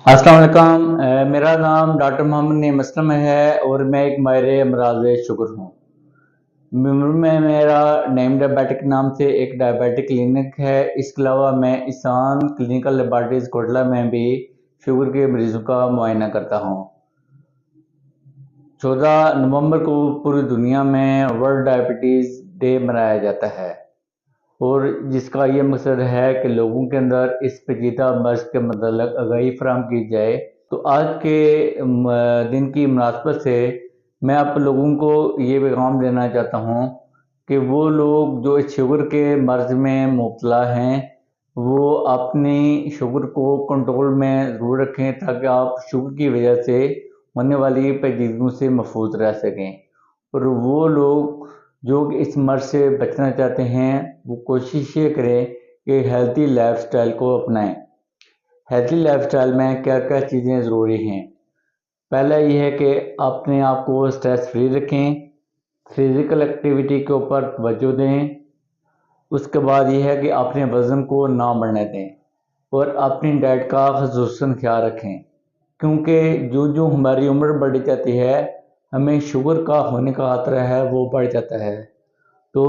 अस्सलाम वालेकुम। मेरा नाम डॉक्टर मोहम्मद नईम असलम है और मैं एक माहिर अमराज शुगर हूँ। मिम्र में मेरा नेम डायबिटिक नाम से एक डायबिटिक क्लिनिक है। इसके अलावा मैं इसान क्लिनिकल लेबॉरेटरीज कोटला में भी शुगर के मरीजों का मुआयना करता हूँ। 14 नवंबर को पूरी दुनिया में वर्ल्ड डायबिटीज़ डे मनाया जाता है और जिसका ये मकसद है कि लोगों के अंदर इस पेचीदा मर्ज के मतलब आगाही फराहम की जाए। तो आज के दिन की मुनासबत से मैं आप लोगों को ये पैगाम देना चाहता हूँ कि वो लोग जो इस शुगर के मर्ज में मुब्तला हैं वो अपनी शुगर को कंट्रोल में ज़रूर रखें ताकि आप शुगर की वजह से होने वाली पेचीदगियों से महफूज रह सकें। और वो लोग जो इस मर्ज से बचना चाहते हैं वो कोशिश ये करें कि हेल्थी लाइफस्टाइल को अपनाएं। हेल्थी लाइफस्टाइल में क्या क्या चीज़ें ज़रूरी हैं। पहला ये है कि अपने आप को स्ट्रेस फ्री रखें, फिज़िकल एक्टिविटी के ऊपर तवज्जो दें। उसके बाद ये है कि अपने वज़न को ना बढ़ने दें और अपनी डाइट का ख़ुसूसन ख्याल रखें, क्योंकि जो जो हमारी उम्र बढ़ती जाती है हमें शुगर का होने का खतरा है वो बढ़ जाता है। तो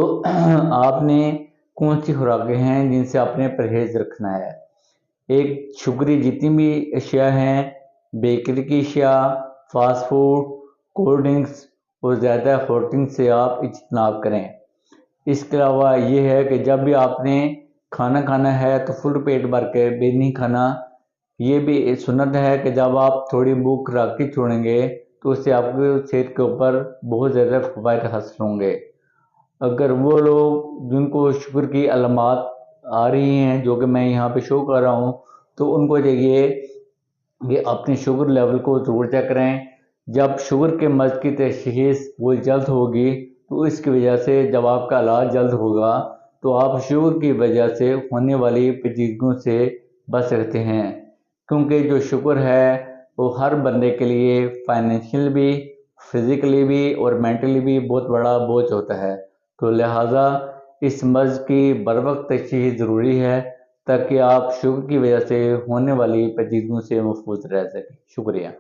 आपने कौन सी खुराकें हैं जिनसे आपने परहेज रखना है। एक शुगरी जितनी भी अशिया हैं, बेकरी की अशिया, फास्ट फूड, कोल्ड ड्रिंक्स और ज़्यादा कोल्ड से आप इज्तनाब करें। इसके अलावा ये है कि जब भी आपने खाना खाना है तो फुल पेट भर के भी नहीं खाना। ये भी सुन्नत है कि जब आप थोड़ी भूख रख के छोड़ेंगे तो उससे आपकी सेहत के ऊपर बहुत ज़्यादा फ़वायद हासिल होंगे। अगर वो लोग जिनको शुगर की अलामात आ रही हैं जो कि मैं यहाँ पे शो कर रहा हूँ तो उनको चाहिए कि अपनी शुगर लेवल को ज़रूर चेक करें। जब शुगर के मर्ज की तशख़ीस बहुत जल्द होगी तो इसकी वजह से जब आपका इलाज जल्द होगा तो आप शुगर की वजह से होने वाली पेचीदगियों से बच सकते हैं, क्योंकि जो शुगर है वो हर बंदे के लिए फाइनेंशियल भी, फिज़िकली भी और मेंटली भी बहुत बड़ा बोझ होता है। तो लिहाजा इस मर्ज की बर वक्त तशख़ीस ज़रूरी है ताकि आप शुगर की वजह से होने वाली पेचीदगियों से महफूज रह सकें। शुक्रिया।